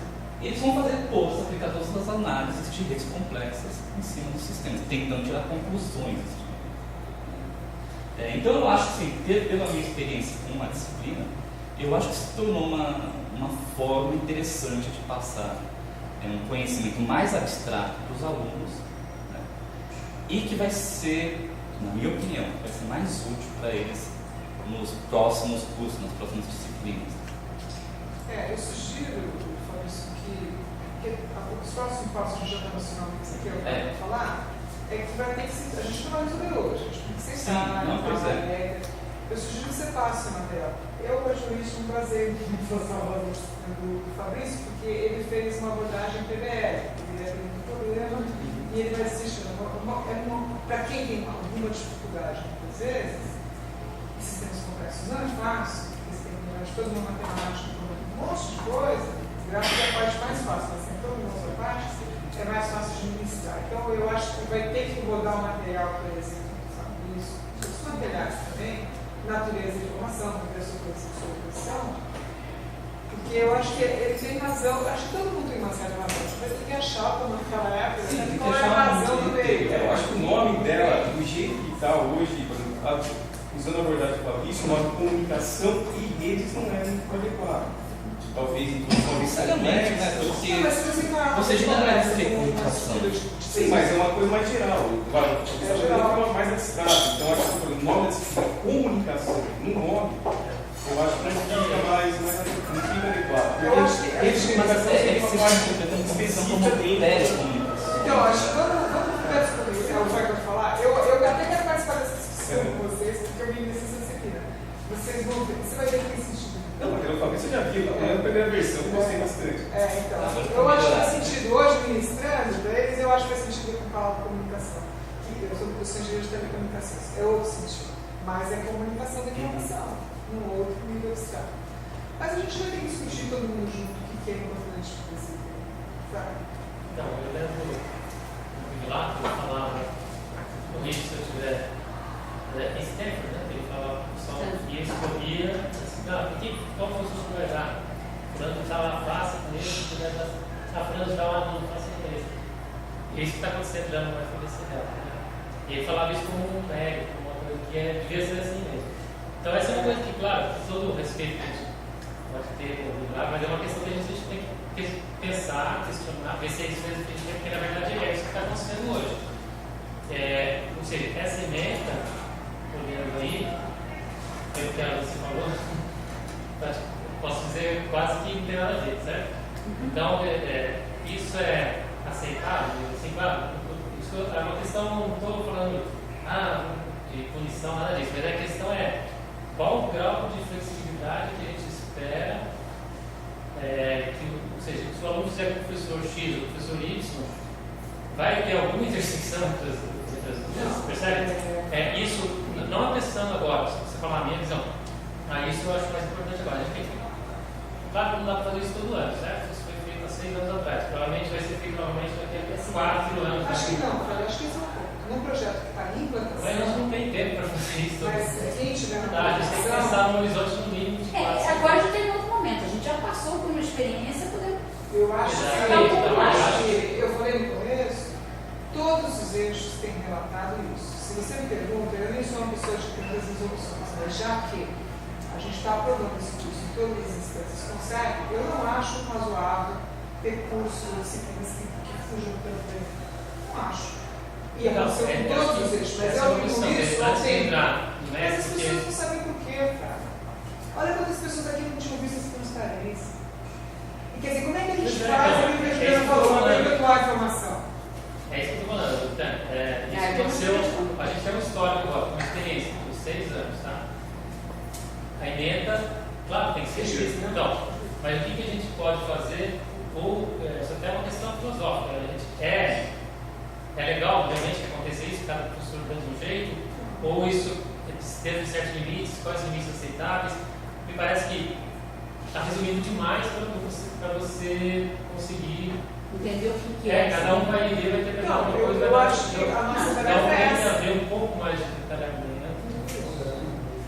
e eles vão aplicar todas as análises de redes complexas em cima dos sistemas, tentando tirar conclusões. Então eu acho que, pela minha experiência com uma disciplina, eu acho que se tornou uma forma interessante de passar um conhecimento mais abstrato para os alunos, né? E que vai ser, na minha opinião, vai ser mais útil para eles nos próximos cursos, nas próximas disciplinas. Eu sugiro, Fabrício, que os próximos passos de jornal nacional que você quer falar, que vai ter que ser, a gente não vai resolver hoje, a gente tem que sentar, eu sugiro que você fácil o material. Eu acho isso um prazer do Fabrício, porque ele fez uma abordagem PBL, ele é do problema e ele vai assistir. Para quem tem alguma dificuldade, muitas vezes, sistemas complexos não é fácil, porque você tem que lembrar de toda uma matemática, um monte de coisa, graças à parte mais fácil, mas sem toda a outra parte, é mais fácil de administrar. Então, eu acho que vai ter que rodar o material, por exemplo, isso, os materiais também, natureza de informação, pressuposição, porque eu acho que ele tem razão, acho que todo mundo tem uma certa razão, você vai ter que achar, como naquela época, Sim, qual é a razão do meio. Eu acho que o nome dela, do jeito que está hoje, por exemplo, usando a abordagem do Fabrício, o nome comunicação e redes não é muito adequado. Talvez introdução Necessariamente, né? Porque Não, mas se você você generaliza a comunicação. sim, mas é uma coisa mais geral. Claro, é uma mais abstrata. Então, acho que o nome dessa comunicação, no nome, eu acho que não fica mais adequado. Eu acho que Rede de comunicação é uma parte específica dentro. Então, acho que vamos descobrir, o Vai falar, eu até quero participar dessa discussão com vocês, porque eu vim nessa disciplina. Vocês vão ver, você vai ver que tem sentido. Não, aquela Fabrício já viu, a primeira versão eu gostei bastante. Então, eu acho que faz sentido, hoje ministrando para eles, eu acho que faz sentido com palavra de comunicação. E eu sou do curso de engenharia de telecomunicações, é outro sentido, mas é comunicação da informação, num outro nível abstrato. Mas a gente vai ter que discutir todo mundo junto o que é importante para esse tema, sabe? Então, eu lembro do lá que eu falava, no livro, se eu tiver, em Stanford, né, que ele falava que ele escolhia, qual fosse o lugar? Fulano estava fácil com ele, Fulano estava não fácil com ele. E isso que está acontecendo já no FBC dela. Né? E ele falava isso como um regra, como uma coisa que devia ser assim mesmo. Então, essa é uma coisa que, claro, todo o respeito que a gente pode ter, mas é uma questão que a gente tem que pensar, questionar, ver se é isso mesmo que a gente tem, porque na verdade é isso que está acontecendo hoje. Ou seja, essa emenda, olhando aí, pelo que a Lucy falou, posso dizer quase que não tem nada a ver, certo? Então, isso é aceitável? Assim, claro, isso é uma questão, não estou falando de punição, nada disso, mas a questão é qual o grau de flexibilidade que a gente espera, ou seja, se o aluno fizer com o professor X ou o professor Y, vai ter alguma intersecção entre as duas, percebe? Isso, não pensando agora, se você falar a minha visão, isso eu acho mais importante agora. A gente tem que, claro que não dá para fazer isso todo ano, certo? Isso foi feito há 6 anos atrás, provavelmente vai ser feito novamente daqui a 4 anos. Acho que não, acho que isso é um pouco. Num projeto que está em implantação. Mas nós não tem tempo para fazer isso. Mas quem tiver na a gente tem que pensar no horizonte no mínimo de 4 agora já tem outro momento, a gente já passou por uma experiência, podemos. Eu acho que eu falei no começo, todos os eixos têm relatado isso. Se você me pergunta, eu nem sou uma pessoa de ter muitas resoluções, mas já que a gente está aprovando esse curso em todas as instâncias consegue, eu não acho razoável ter curso de disciplinas que fujam tanto dele. Não acho. E aconteceu com todos os eixos, mas eu digo isso há tempo. Mas as pessoas não sabem por quê, cara. Olha quantas pessoas aqui não tinham visto essa transparência. E quer dizer, como é que a gente faz o que a gente falou, para perpetuar a informação? É isso que eu estou falando. Isso aconteceu, a gente tem uma história agora, uma experiência de 6 anos, tá? A emenda, claro, tem que ser isso, então, mas o que a gente pode fazer, ou isso até é uma questão filosófica, a gente é legal, obviamente, que aconteça isso, cada professor dando um jeito, ou isso dentro de certos limites, quais limites aceitáveis, me parece que está resumindo demais para você conseguir entender o que é. Cada um vai ler, vai interpretar uma coisa. Eu acho que a nossa tarefa é essa. Então, tem a ver um pouco mais de detalhamento.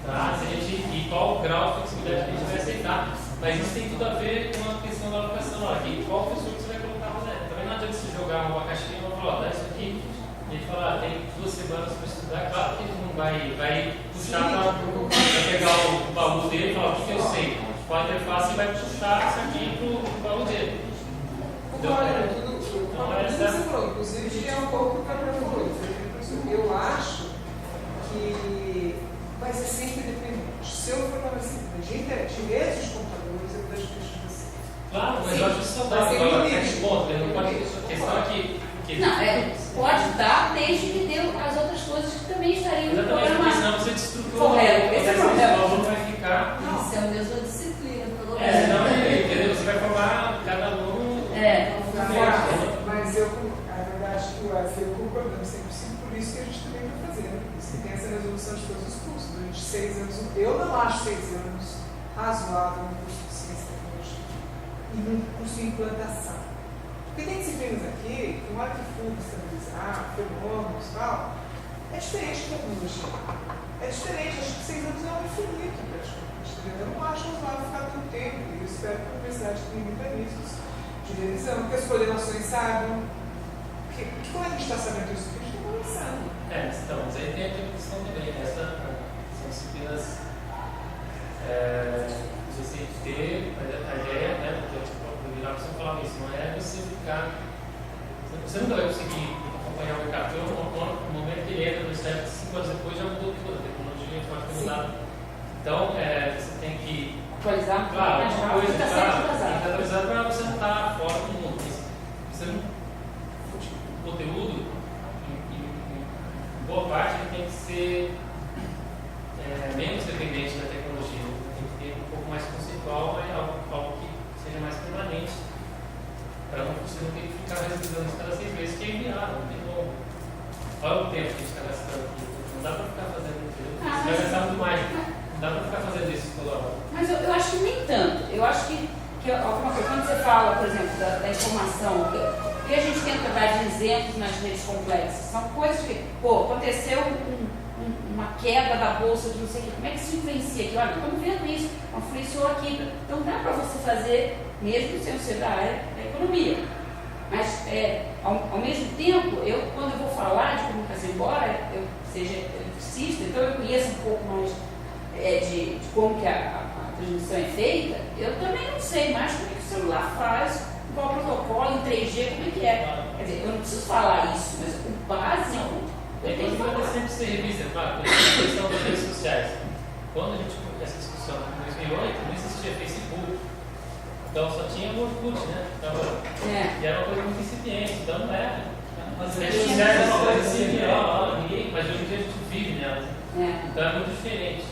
Tá? E qual o grau de flexibilidade que a gente vai aceitar. Mas isso tem tudo a ver com a questão da alocação. Aqui, qual professor que você vai colocar lá dentro? Também não adianta você jogar uma caixinha e falar, dá isso aqui. A gente fala, tem 2 semanas para estudar. Claro que ele não vai puxar para pegar o baú dele e falar, o que eu sei? Com a interface vai puxar isso aqui para o baú dele. Inclusive, é um pouco para a eu acho que vai ser sempre dependente. Se eu for para a interatividade dos computadores, eu deixo de você. Claro, mas eu acho que isso dá agora, esse ponto, não pode a questão aqui. Não, pode dar desde que dê as outras coisas que também estariam no programa. Exatamente, senão você destrutura. Correto, esse é o problema. essa resolução de todos os cursos. Durante 6 anos, eu não acho 6 anos razoável no curso de ciência e tecnologia e no curso de implantação. Porque tem disciplinas aqui, que uma hora que for estabilizar, fenômenos e tal, é diferente de tecnologia. É diferente, acho que 6 anos é um infinito praticamente. Eu não acho razoável ficar tanto tempo, e eu espero que a universidade tenha mecanismos de revisão, que as coordenações saibam. Como é que a gente está sabendo isso? Porque a gente está conversando. Então, mas aí tem a questão também. São disciplinas você ter a ideia, né? Porque o Vilar você falava isso, não é você ficar. Você nunca vai conseguir acompanhar o mercado. Porque no momento que ele entra no universidade, 5 anos depois já mudou tudo, a tecnologia pode ter mudado. Então, você tem que atualizar, claro, uma coisa está tem que atualizar para você não estar fora do mundo. Você não, o conteúdo, em boa parte, ele tem que ser menos dependente da tecnologia. Tem que ter um pouco mais conceitual, mas algo que seja mais permanente. Para você não ter que ficar revisando isso cada 6 meses, que é inviável, não tem como. Olha o tempo que a gente está gastando aqui. Não dá para ficar fazendo isso. Você vai gastar muito mais. Não dá para ficar fazendo isso toda hora. Mas eu acho que nem tanto. Eu acho que quando você fala, por exemplo, da informação, que a gente tenta dar de exemplos nas redes complexas, são coisas que, aconteceu uma queda da bolsa de não sei o que, como é que isso influencia aqui? Olha, estamos vendo isso, influenciou aqui. Então dá para você fazer, mesmo sem ser da área da economia. Mas, ao mesmo tempo, quando eu vou falar de comunicação, embora eu seja eletricista, então eu conheço um pouco mais de como que a transmissão é feita, eu também não sei mais como é que o celular faz, qual o protocolo, em 3G, como é que é. Quer dizer, eu não preciso falar isso, mas o básico eu tenho que falar. Sempre ser revista, claro, por exemplo, a questão das redes sociais. Quando a gente começou essa discussão em 2008, não existia Facebook. Então só tinha o Orkut, né? Então, e era uma coisa muito incipiente, então não era. As redes sociais eram uma coisa assim, mas hoje em dia a gente vive nelas. Então é muito diferente.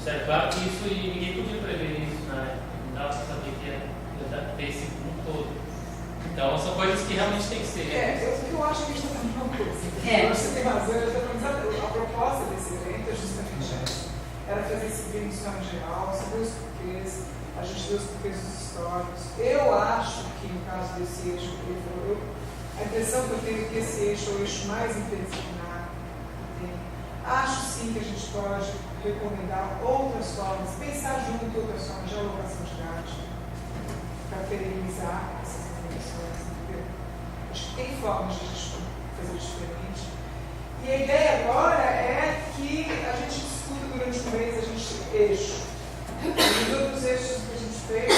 Certo? Claro que isso ninguém podia prever isso, né? Não dava para saber que ia ter esse mundo todo. Então são coisas que realmente tem que ser. Eu acho que a gente está falando uma coisa. Você tem razão, a proposta desse evento é justamente essa. Era fazer esse vídeo geral, saber os porquês, a gente ver os porquês dos históricos. Eu acho que no caso desse eixo, a impressão que eu tenho é que esse eixo é o eixo mais interdisciplinar. Acho sim que a gente pode recomendar outras formas, pensar junto em outras formas de alocação de dados para perenizar essas informações, entendeu? Acho que tem formas de a gente fazer diferente. E a ideia agora é que a gente discuta durante um mês, a gente eixo. Nos outros eixos que a gente fez,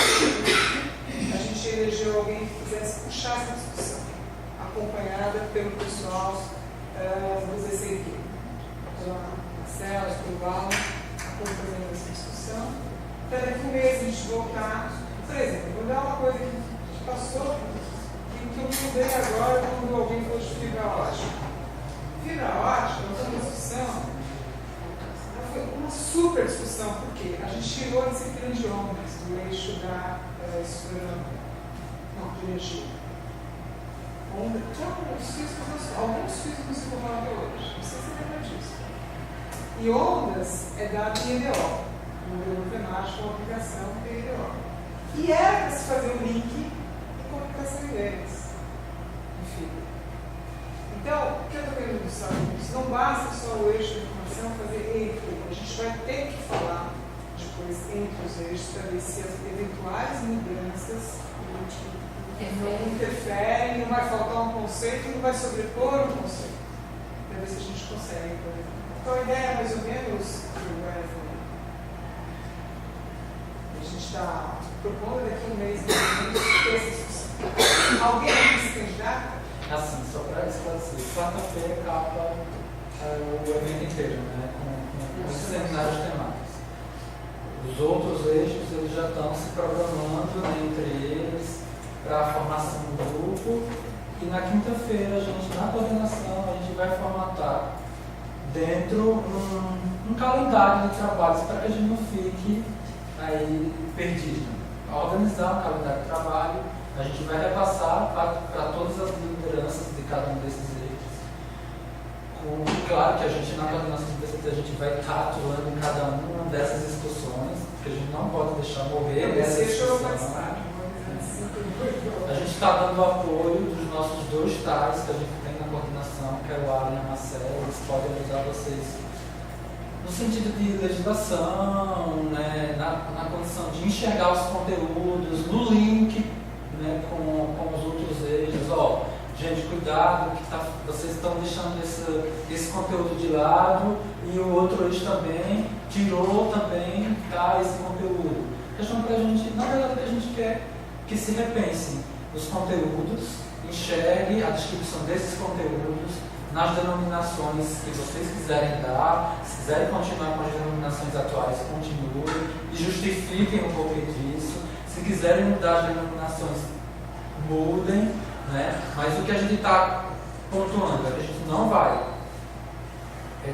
a gente elegeu alguém que quisesse puxar essa discussão, acompanhada pelo pessoal do ZCQ. Pela Marcela, pelo Val, acompanhando essa discussão. Para daqui a um mês a gente voltar. Por exemplo, vou dar uma coisa que a gente passou e que eu mudei agora quando alguém falou de fibra ótica. Fibra ótica, uma discussão, foi uma super discussão, porque a gente tirou a disciplina de ondas do eixo da de energia. Onda, alguns físicos se formaram até hoje, não sei se você lembra disso. E ondas é dado em EDO, modelo matemático, uma aplicação em EDO. E era para se fazer um link em comunicação de ideias. Enfim. Então, o que eu estou querendo mostrar com isso? Não basta só o eixo da informação fazer entre. A gente vai ter que falar depois entre os eixos para ver se as eventuais mudanças não interferem, não vai faltar um conceito, não vai sobrepor um conceito. Para ver se a gente consegue, por exemplo. Então a ideia é mais ou menos a gente está propondo daqui a um mês ter essa discussão. Alguém aqui se candidata? Assim, só para esclarecer, quarta-feira acaba o evento inteiro, né, com os seminários temáticos. Os outros eixos eles já estão se programando, né, entre eles, para a formação do grupo, e na quinta-feira, na coordenação, a gente vai formatar dentro um calendário de trabalhos para que a gente não fique aí perdido. Organizar um calendário de trabalho, a gente vai repassar para todas as lideranças de cada um desses eixos Claro que a gente, na coordenação do PCT, a gente vai estar atuando em cada uma dessas discussões, porque a gente não pode deixar morrer nessa discussão. A gente está dando apoio dos nossos 2 TAs que a gente tem na coordenação, que é o Alan e a Marcela. Eles podem ajudar vocês no sentido de legislação, né, na condição de enxergar os conteúdos, no link, né, com os outros eixos. Ó, gente, cuidado, que vocês estão deixando esse conteúdo de lado e o outro eixo também tirou também esse conteúdo. Questão que a gente, na verdade, o que a gente quer que se repensem os conteúdos, enxergue a distribuição desses conteúdos nas denominações que vocês quiserem dar. Se quiserem continuar com as denominações atuais, continuem e justifiquem um pouco disso. Se quiserem mudar as denominações, mudem, né? Mas o que a gente está pontuando é que a gente não vai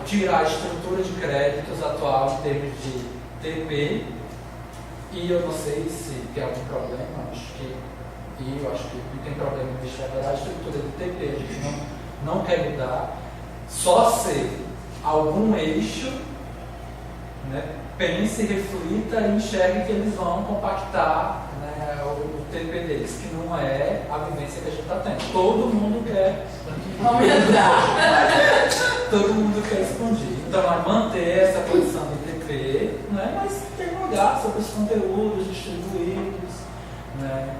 tirar a estrutura de créditos atual em termos de TP, e eu não sei se tem algum problema, eu acho que não tem problema em deixar a estrutura de TP, a gente não quer mudar, só se algum eixo, né, pense, reflita e enxergue que eles vão compactar, né, o TP deles, que não é a vivência que a gente está tendo. Todo mundo quer aumentar, todo mundo quer expandir. Então, é manter essa condição de TP, né, mas tem um olhar sobre os conteúdos distribuídos, né,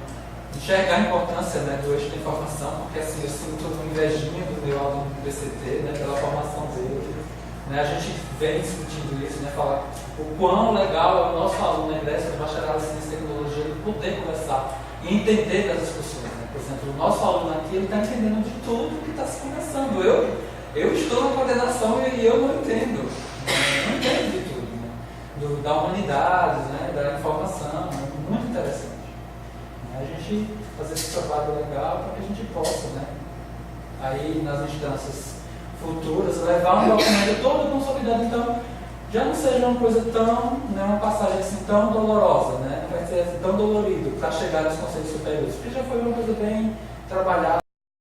enxergar a importância, né, do eixo da informação, porque assim, eu sinto uma invejinha do meu aluno do PCT, né, pela formação dele. Né, a gente vem discutindo isso, né, falar o quão legal é o nosso aluno na ingresso de bacharelado em ciência e tecnologia, ele poder conversar e entender das discussões. Né? Por exemplo, o nosso aluno aqui, ele está entendendo de tudo que está se conversando. Eu estou na coordenação e eu não entendo. Eu não entendo de tudo. Né? Da humanidade, né, da informação, é muito interessante. A gente fazer esse trabalho legal para que a gente possa, né, aí nas instâncias futuras, levar um documento todo consolidado, então já não seja uma coisa tão, né, uma passagem assim tão dolorosa, né, não vai ser assim, tão dolorido para chegar aos conselhos superiores, porque já foi uma coisa bem trabalhada.